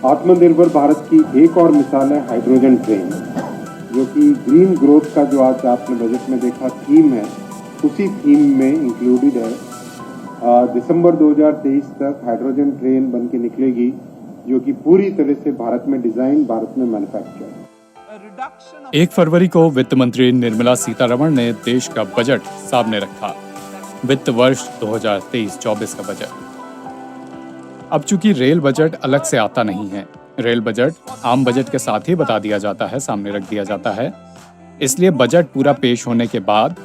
आत्मनिर्भर भारत की एक और मिसाल है हाइड्रोजन ट्रेन, जो कि ग्रीन ग्रोथ का जो आज आपने बजट में देखा थीम है, उसी थीम में इंक्लूडेड है। दिसंबर 2023 तक हाइड्रोजन ट्रेन बन के निकलेगी, जो कि पूरी तरह से भारत में डिजाइन, भारत में मैन्युफैक्चर। 1 फरवरी को वित्त मंत्री निर्मला सीतारमण ने देश का बजट सामने रखा, वित्त वर्ष 2023-24 का बजट। अब चूंकि रेल बजट अलग से आता नहीं है, रेल बजट आम बजट के साथ ही बता दिया जाता है, सामने रख दिया जाता है, इसलिए बजट पूरा पेश होने के बाद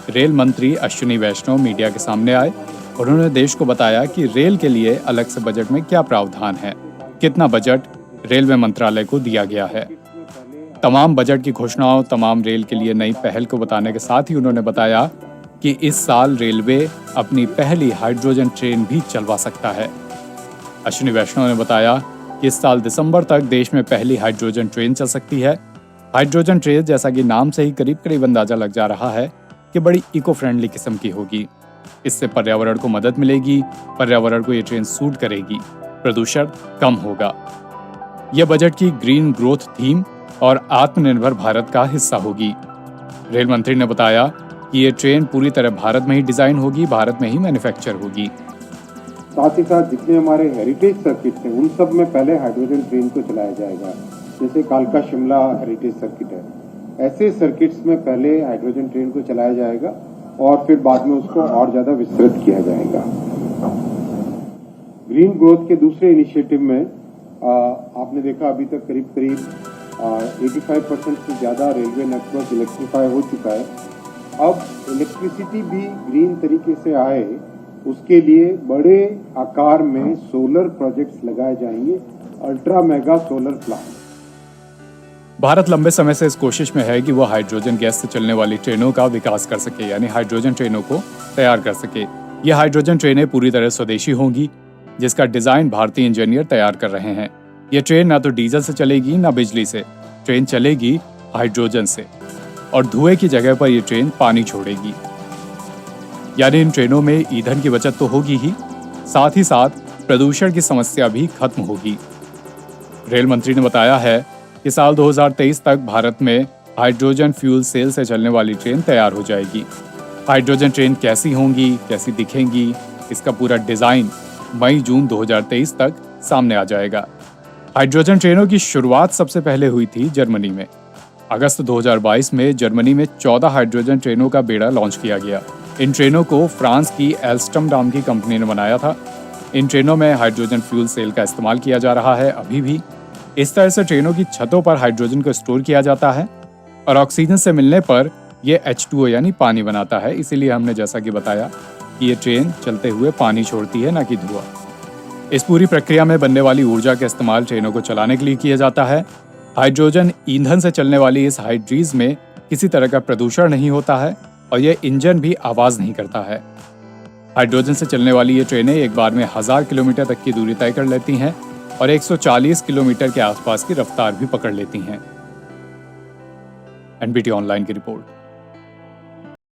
रेल मंत्री अश्विनी वैष्णव मीडिया के सामने आए। उन्होंने देश को बताया कि रेल के लिए अलग से बजट में क्या प्रावधान है, कितना बजट रेलवे मंत्रालय को दिया गया है। तमाम बजट की घोषणाओं, तमाम रेल के लिए नई पहल को बताने के साथ ही उन्होंने बताया कि इस साल रेलवे अपनी पहली हाइड्रोजन ट्रेन भी चलवा सकता है। अश्विनी वैष्णव ने बताया कि इस साल दिसंबर तक देश में पहली हाइड्रोजन ट्रेन चल सकती है। हाइड्रोजन ट्रेन, जैसा कि नाम से ही करीब करीब अंदाजा लग जा रहा है कि बड़ी इको फ्रेंडली किस्म की होगी। इससे पर्यावरण को मदद मिलेगी, पर्यावरण को ये ट्रेन सूट करेगी, प्रदूषण कम होगा। यह बजट की ग्रीन ग्रोथ थीम और आत्मनिर्भर भारत का हिस्सा होगी। रेल मंत्री ने बताया कि ये ट्रेन पूरी तरह भारत में ही डिजाइन होगी, भारत में ही मैन्युफैक्चर होगी। साथ ही साथ जितने हमारे हेरिटेज सर्किट्स हैं, उन सब में पहले हाइड्रोजन ट्रेन को चलाया जाएगा। जैसे कालका शिमला हेरिटेज सर्किट है, ऐसे सर्किट्स में पहले हाइड्रोजन ट्रेन को चलाया जाएगा और फिर बाद में उसको और ज्यादा विस्तृत किया जाएगा। ग्रीन ग्रोथ के दूसरे इनिशिएटिव में आपने देखा अभी तक करीब करीब 85% से ज्यादा रेलवे नेटवर्क इलेक्ट्रीफाई हो चुका है। अब इलेक्ट्रिसिटी भी ग्रीन तरीके से आए, उसके लिए बड़े आकार में सोलर प्रोजेक्ट्स लगाए जाएंगे, ultra mega solar plant. Bharat लंबे समय से इस कोशिश में है कि वो हाइड्रोजन गैस से चलने वाली ट्रेनों का विकास कर सके, यानी हाइड्रोजन ट्रेनों को तैयार कर सके। ये हाइड्रोजन ट्रेनें पूरी तरह स्वदेशी होंगी, जिसका डिजाइन भारतीय इंजीनियर तैयार कर रहे हैं। ये ट्रेन ना तो डीजल से चलेगी ना बिजली से, ट्रेन चलेगी हाइड्रोजन से, और धुएं की जगह पर ये ट्रेन पानी छोड़ेगी। यानी इन ट्रेनों में ईंधन की बचत तो होगी ही, साथ ही साथ प्रदूषण की समस्या भी खत्म होगी। रेल मंत्री ने बताया है कि साल 2023 तक भारत में हाइड्रोजन फ्यूल सेल से चलने वाली ट्रेन तैयार हो जाएगी। हाइड्रोजन ट्रेन कैसी होंगी, कैसी दिखेंगी, इसका पूरा डिजाइन मई-जून 2023 तक सामने आ जाएगा। हाइड्रोजन ट्रेनों की शुरुआत सबसे पहले हुई थी जर्मनी में। अगस्त 2022 में जर्मनी में 14 हाइड्रोजन ट्रेनों का बेड़ा लॉन्च किया गया। इन ट्रेनों को फ्रांस की एल्स्टम नाम की कंपनी ने बनाया था। इन ट्रेनों में हाइड्रोजन फ्यूल सेल का इस्तेमाल किया जा रहा है अभी भी। इस तरह से ट्रेनों की छतों पर हाइड्रोजन को स्टोर किया जाता है और ऑक्सीजन से मिलने पर यह H2O यानी पानी बनाता है। इसीलिए हमने जैसा कि बताया कि ये ट्रेन चलते हुए पानी छोड़ती है, ना कि धुआं। इस पूरी प्रक्रिया में बनने वाली ऊर्जा का इस्तेमाल ट्रेनों को चलाने के लिए किया जाता है। हाइड्रोजन ईंधन से चलने वाली इस हाइड्रीज में किसी तरह का प्रदूषण नहीं होता है और यह इंजन भी आवाज नहीं करता है। हाइड्रोजन से चलने वाली ये ट्रेनें एक बार में 1000 किलोमीटर तक की दूरी तय कर लेती हैं और 140 किलोमीटर के आसपास की रफ्तार भी पकड़ लेती हैं। एनबीटी ऑनलाइन की रिपोर्ट।